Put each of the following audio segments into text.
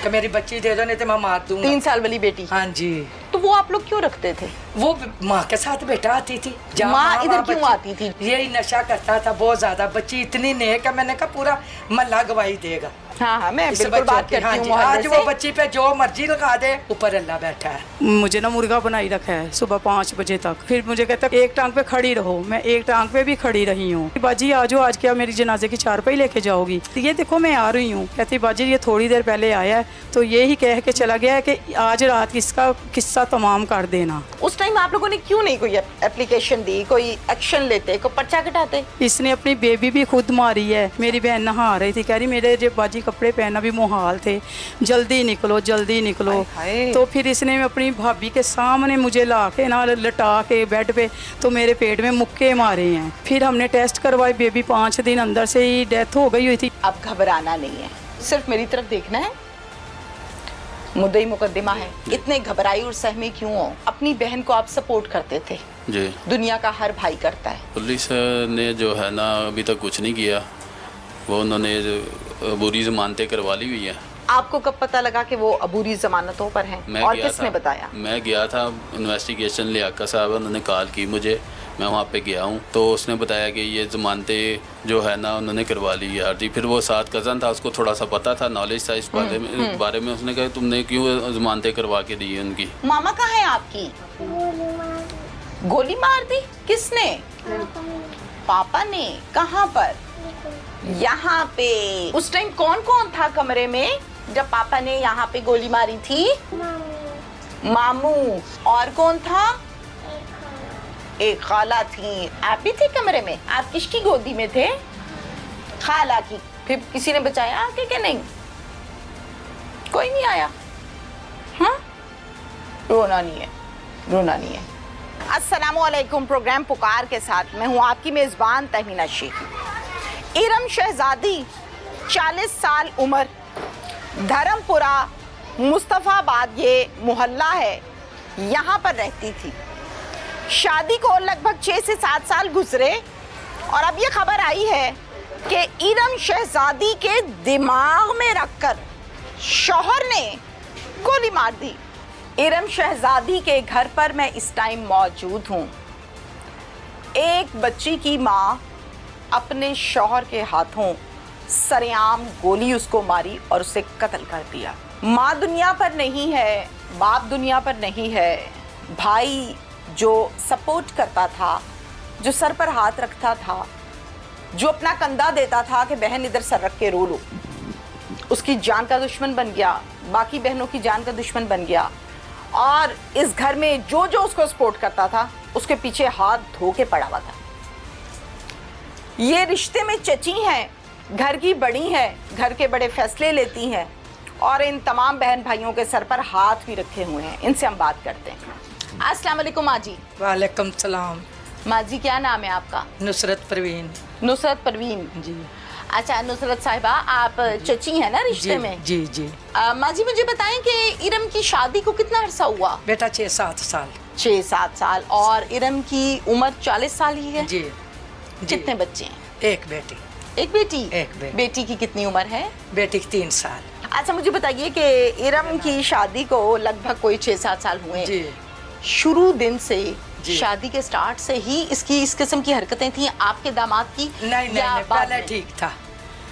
कि मेरी बच्ची दे दो नहीं तो मैं मार दूंगा। 3 साल वाली बेटी? हाँ जी। तो वो आप लोग क्यों रखते थे? वो माँ के साथ बेटा आती थी। माँ इधर क्यों आती थी? यही नशा करता था बहुत ज्यादा। बच्ची इतनी नेक है, मैंने कहा पूरा मोहल्ला गवाही देगा। हाँ, मैं बिल्कुल बात करती हूँ। आज वो बच्ची पे जो मर्जी लगा दे, ऊपर अल्लाह बैठा है। मुझे ना मुर्गा बनाई रखा है सुबह 5 बजे तक। फिर मुझे कहता है एक टांग पे खड़ी रहो, मैं एक टांग पे भी खड़ी रही हूँ। बाजी आजो, आज क्या मेरी जनाजे की चारपाई लेके जाओगी? ये देखो मैं आ रही हूँ। कहती बाजी ये थोड़ी देर पहले आया है, तो ये ही कह के चला गया है कि आज रात इसका किस्सा तमाम कर देना। उस टाइम आप लोगों ने क्यों नहीं कोई एप्लीकेशन दी, कोई एक्शन लेते, कोई पर्चा कटाते? इसने अपनी बेबी भी खुद मारी है। मेरी बहन नहा रही थी, कह रही मेरे जो बाजी कपड़े पहनना भी मुहाल थे, जल्दी निकलो जल्दी निकलो। तो फिर इसने अपनी भाभी के सामने मुझे ला के ना लटा के बेड पे तो मेरे पेट में मुक्के मारे हैं। फिर हमने टेस्ट करवाए, बेबी 5 दिन अंदर से ही डेथ हो गई हुई थी। अब घबराना नहीं है, सिर्फ मेरी तरफ देखना है। मुद्दई मुकद्दमा है, इतने घबराई और सहमे क्यों हो? अपनी बहन को आप सपोर्ट करते थे जी। दुनिया का हर भाई करता है। पुलिस ने जो है ना अभी तक कुछ नहीं किया। वो उन्होंने बुरी जमानतें करवा ली हुई है। आपको कब पता लगा कि वो अबूरी जमानतों पर हैं और किसने बताया? मैं गया था इन्वेस्टिगेशन, लियाकत साहब उन्होंने कॉल की मुझे, मैं वहाँ पे गया हूँ। तो उसने बताया कि ये जमानतें जो है ना उन्होंने करवा ली है जी। फिर वो साथ कज़न था, उसको थोड़ा सा पता था, नॉलेज था इस बारे में। उसने कहा तुमने क्यों जमानतें करवा के दी है उनकी? मामा कहाँ है आपकी? गोली मार दी? किसने? पापा ने। कहाँ पर? यहाँ पे। उस टाइम कौन कौन था कमरे में जब पापा ने यहाँ पे गोली मारी थी? मामू। और कौन था? एक खाला थी। आप भी थे कमरे में? आप किसकी गोदी में थे? खाला की। फिर किसी ने बचाया आके कि नहीं? कोई नहीं आया? हाँ, रोना नहीं है, रोना नहीं है। अस्सलामुअलैकुम, प्रोग्राम पुकार के साथ मैं हूँ आपकी मेजबान तहमीना शेख। इरम शहजादी 40 साल उम्र, धर्मपुरा मुस्तफ़ाबाद ये मोहल्ला है, यहाँ पर रहती थी। शादी को लगभग 6 से 7 साल गुजरे और अब ये खबर आई है कि इरम शहजादी के दिमाग में रखकर शौहर ने गोली मार दी। इरम शहजादी के घर पर मैं इस टाइम मौजूद हूँ। एक बच्ची की माँ अपने शौहर के हाथों सरेआम गोली उसको मारी और उसे कत्ल कर दिया। माँ दुनिया पर नहीं है, बाप दुनिया पर नहीं है, भाई जो सपोर्ट करता था, जो सर पर हाथ रखता था, जो अपना कंधा देता था कि बहन इधर सर रख के रो लो, उसकी जान का दुश्मन बन गया, बाकी बहनों की जान का दुश्मन बन गया। और इस घर में जो जो उसको सपोर्ट करता था उसके पीछे हाथ धो के पड़ा हुआ था। ये रिश्ते में चची हैं, घर की बड़ी हैं, घर के बड़े फैसले लेती हैं और इन तमाम बहन भाइयों के सर पर हाथ भी रखे हुए हैं। इनसे हम बात करते हैं। अस्सलाम वालेकुम माँ जी। वालेकुम सलाम। माँ जी क्या नाम है आपका? नुसरत परवीन। नुसरत परवीन जी। अच्छा नुसरत साहिबा, आप चची हैं ना रिश्ते में? जी जी। माँ जी मुझे बताएं कि इरम की शादी को कितना अरसा हुआ? बेटा 6-7 साल। 6-7 साल। और इरम की उम्र 40 साल ही है? जी। कितने बच्चे हैं? एक बेटी। एक बेटी? एक बेटी। बेटी की कितनी उम्र है? बेटी की 3 साल। अच्छा मुझे बताइए कि इरम की शादी को लगभग कोई 6-7 साल हुए। जी। शुरू दिन से शादी के स्टार्ट से ही इसकी इस किस्म की हरकतें थी आपके दामाद की? नहीं, पहले ठीक था।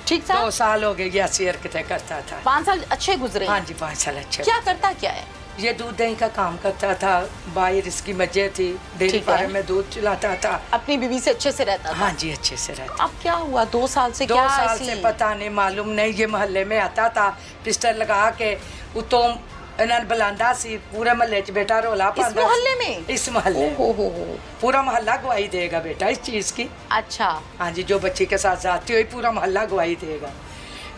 ठीक था? 2 साल हो गए ऐसी हरकतें करता था। 5 साल अच्छे गुजरे? हाँ जी, 5 साल अच्छे। क्या करता क्या है? ये दूध दही का काम करता था, बाहर इसकी मजे थी, डेयरी फार्म में दूध चलाता था। अपनी बीवी से अच्छे से रहता था? हाँ जी, अच्छे से रहता। अब क्या हुआ 2 साल से? 2 साल से पता नहीं, मालूम नहीं। ये मोहल्ले में आता था पिस्टल लगा के, उतो इन्होंने बुलांदा सी पूरे मोहल्ले च बेटा रोला पांदा। इस मोहल्ले में? इस मोहल्ले में पूरा मोहल्ला गवाही देगा बेटा इस चीज की। अच्छा। हाँ जी, जो बच्ची के साथ जाती हुई पूरा मोहल्ला गवाही देगा।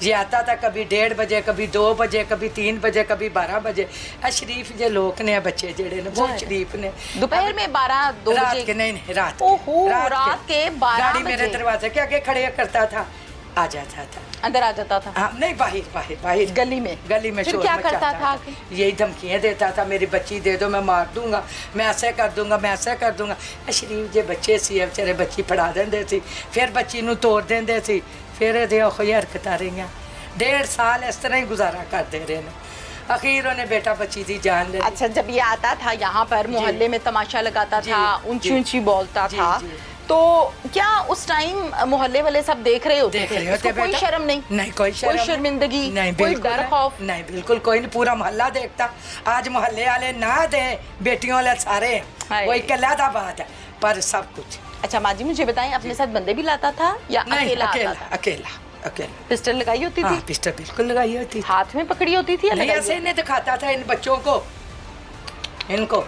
ये आता था कभी 1:30 बजे, कभी 2 बजे, कभी 3 बजे, कभी 12 बजे। शरीफ जे लोग ने बच्चे जेड़े ने बहुत शरीफ ने। दोपहर में 12-2 बजे? रात के नहीं, रात के 12 गाड़ी मेरे दरवाजे के आगे खड़े करता था, आ जाता था, अंदर आ जाता था। हाँ, नहीं बाहर गली में फिर क्या करता था? यही धमकियाँ देता था, मेरी बच्ची दे दो, मैं मार दूंगा, मैं ऐसे कर दूंगा, मैं ऐसे कर दूंगा। शरीफ जे बच्चे सी बेचारे बच्ची फड़ा देंदे सी, फिर बच्ची नूं तोड़ देंदे सी, फिर ਇਹਦੇ ਉਹ ਹਰਕਤਾਂ ਰਹੀਆਂ। 1.5 साल इस तरह ही गुजारा करते रहे ने। अखीर उन्हें बेटा बच्ची दी जान ले ली। अच्छा, जब ये आता था यहाँ पर मोहल्ले में तमाशा लगाता जी, था, ऊंची जी, ऊंची बोलता जी, था, जी। तो क्या उस टाइम मोहल्ले वाले सब देख रहे होते देख थे? रहे होते इसको कोई बेटा। शर्म नहीं? नहीं कोई शर्म कोई शर्मिंदगी, नहीं, कोई बिल्कुल डर नहीं। खौफ? नहीं बिल्कुल कोई नहीं, पूरा मोहल्ला देखता। आज मोहल्ले वाले ना दे, बेटियों वाले सारे हैं, हाय। वो एक अलग बात है, पर सब कुछ अच्छा माँ जी, मुझे बताएं, अपने साथ बंदे भी लाता था या नहीं, अकेला आता अकेला था? अकेला अकेला। पिस्टल लगाई होती हाँ थी? पिस्टल बिल्कुल लगाई होती थी। हाथ में पकड़ी होती थी या नहीं लगाई ऐसे होती? इन्हें दिखाता था इन बच्चों को, इनको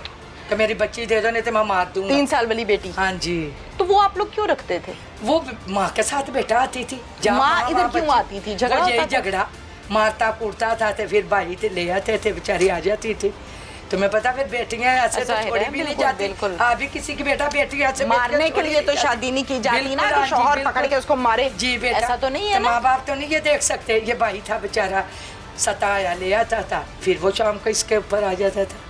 कि मेरी बच्ची दे दो नहीं तो मैं मार दूंगा। 3 साल वाली बेटी? हाँ जी। तो वो आप लोग क्यों रखते थे? वो माँ के साथ बेटा आती थी। जहाँ माँ इधर क्यों बच्ची- आती थी? झगड़ा वो यही होता था? झगड़ा, मारता कूटता था, तो फिर भाई थे ले आते थे, बेचारी आ जाती थी। तुम्हें पता फिर बेटियां ऐसे तो ज़ाहिर है, छोड़ी भी नहीं बिल्कुल, जाती। बिल्कुल। अभी किसी की बेटा बेटी ऐसे मारने के लिए तो शादी नहीं की जाती ना, कि शौहर पकड़ के उसको मारे। जी बेटा, ऐसा तो नहीं है ना? माँ बाप तो नहीं ये देख सकते। ये भाई था बेचारा, सताया ले आता था, फिर वो शाम को इसके ऊपर आ जाता था,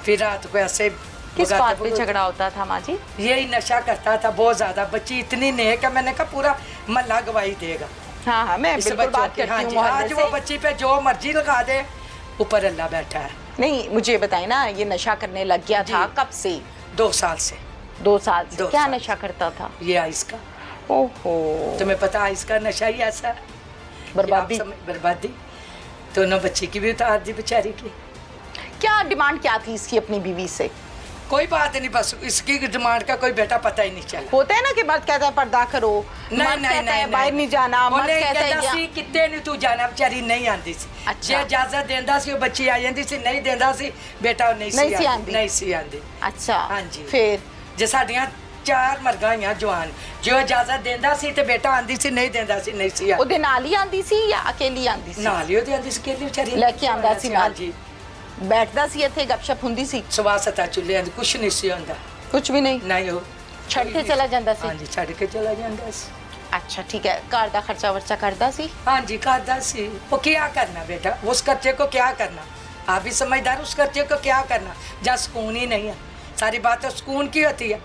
फिर रात को ऐसे किस भगाता बात पे भगाता- झगड़ा होता था माँ जी? यही नशा करता था बहुत ज्यादा। बच्ची इतनी नेक है, मैंने कहा पूरा मोहल्ला गवाही देगा हाँ हाँ, मैं इस बिल्कुल बच्चों बात की। करती हाँ हूँ जी, मोहल्ले आज से। वो बच्ची पे जो मर्जी लगा दे, ऊपर अल्लाह बैठा है। नहीं, मुझे बताए ना, ये नशा करने लग गया था जी। कब से? 2 साल से। 2 साल से? 2 क्या साल नशा करता था? ये आइस का, ओहो, तुम्हें पता आइस का नशा ही ऐसा है। बर्बादी। कि आप बर्बादी दोनों बच्ची की भी उतार दी बेचारी की। क्या डिमांड क्या थी इसकी अपनी बीवी से? कोई बात नहीं, बस इसकी डिमांड का कोई बेटा पता ही नहीं चला। होता है ना कि मर्द कहता है पर्दा करो, मर्द कहता है बाहर नहीं जाना, मर्द कहता है कहता सी किते नहीं तू जाना, बेचारी नहीं आंदी सी। अच्छा। जे इजाजत देंदा सी, वो बच्ची आ जांदी सी, नहीं देंदा सी, बेटा वो नहीं नहीं सी सी आंदी। नहीं सी आंदी। अच्छा, हाँ जी। फिर जे साडियां 4 मरगा होइयां जवान, जो इजाजत देंदा सी ते बेटा आंदी सी, नहीं देंदा सी नहीं सी आंदी। ਉਹਦੇ ਨਾਲ ਹੀ ਆਂਦੀ ਸੀ ਜਾਂ ਅਕੇਲੀ ਆਂਦੀ ਸੀ? ਨਾਲ ਹੀ ਉਹਦੇ ਆਂਦੀ ਸੀ, केली बेचारी ਲੈ ਕੇ ਆਂਦਾ ਸੀ ਨਾਲ। जी। ਬੈਠਦਾ ਸੀ ਇੱਥੇ, ਗੱਪਸ਼ਪ ਹੁੰਦੀ ਸੀ? ਸਵਾ ਸਤਾ ਚੁੱਲੇ ਆਂਦੀ, ਕੁਛ ਨਹੀਂ ਸੀ ਹੁੰਦਾ। ਕੁਝ ਵੀ ਨਹੀਂ? ਨਹੀਂ ਉਹ ਛੱਡ ਕੇ ਚਲਾ ਜਾਂਦਾ ਸੀ? ਹਾਂਜੀ ਛੱਡ ਕੇ ਚਲਾ ਜਾਂਦਾ ਸੀ। अच्छा ठीक है, घर का खर्चा वर्चा करता सी? हाँ जी करता सी। वो क्या करना बेटा, उस खर्चे को क्या करना, आप भी समझदार, उस खर्चे को क्या करना जहाँ सुकून ही नहीं है। सारी बात तो सुकून की होती है।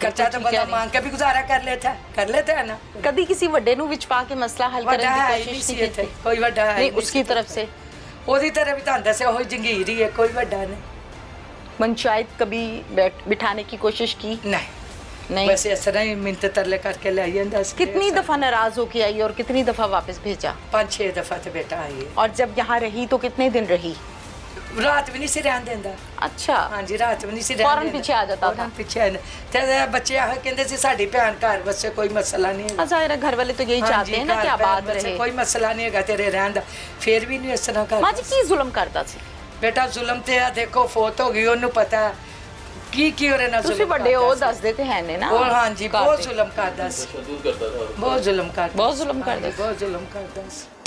खर्चा तो ठीक है बंदा नहीं। मांग के भी गुजारा कर लेता है ना। कभी किसी ਵੱਡੇ ਨੂੰ ਵਿੱਚ ਪਾ ਕੇ ਮਸਲਾ ਹੱਲ ਕਰਨ ਵੱਡਾ ਦੀ है ही नहीं कोशिश सी नहीं इत्थे, की? कोई ਵੱਡਾ है नहीं, ही नहीं उसकी सी तरफ से? ਉਹਦੀ तरफ भी तो आंदा से वही जंगीर ही है, कोई ਵੱਡਾ नहीं। पंचायत कभी बिठाने की कोशिश की? नहीं, नहीं। वैसे इस तरह ही मिन्नत तरले करके ले आई जांदा सी। कितनी दफा नाराज होके आई और कितनी दफा वापस भेजा? 5-6 दफा तो बेटा आई है। और जब यहाँ रही तो कितने दिन रही? रात भी नहीं सी रहन देंदा। अच्छा, हाँ जी, रात भी नहीं सी फौरन पीछे आ जाता था। फौरन पीछे आ जाता। ते बच्चे आहो कहंदे सी साडी भैन घर बसे, कोई मसला नहीं है। ज़ाहिर है घर वाले तो यही हाँ चाहते जी, हैं ना कि घर आबाद भैन बसे, रहे। कोई मसला नहीं है तेरे रहन दा, फिर भी नहीं इस तरह कर। माँ जी की जुल्म करता सी? बेटा जुल्म ते आ देखो, फोत हो गई, ਉਹਨੂੰ ਪਤਾ ਕੀ ਉਹਦੇ ਨਾਲ ਤੁਸੀਂ ਜ਼ੁਲਮ ਵੱਡੇ ਹੋ, ਕਰਦਾ ਸੀ। ਦੱਸਦੇ ਤੇ ਹੈ ਨੇ ਨਾ? ਉਹ ਹਾਂ ਜੀ, ਬਹੁਤ ਕਰਦੇ। ਜ਼ੁਲਮ ਕਰਦਾ ਸੀ, तशद्दुद करता था। ਬਹੁਤ ਜ਼ੁਲਮ ਕਰਦਾ ਬਹੁਤ ਜ਼ੁਲਮ ਸੀ। ਕਰਦਾ ਹਾਂਜੀ, ਬਹੁਤ ਜ਼ੁਲਮ ਕਰਦਾ ਸੀ।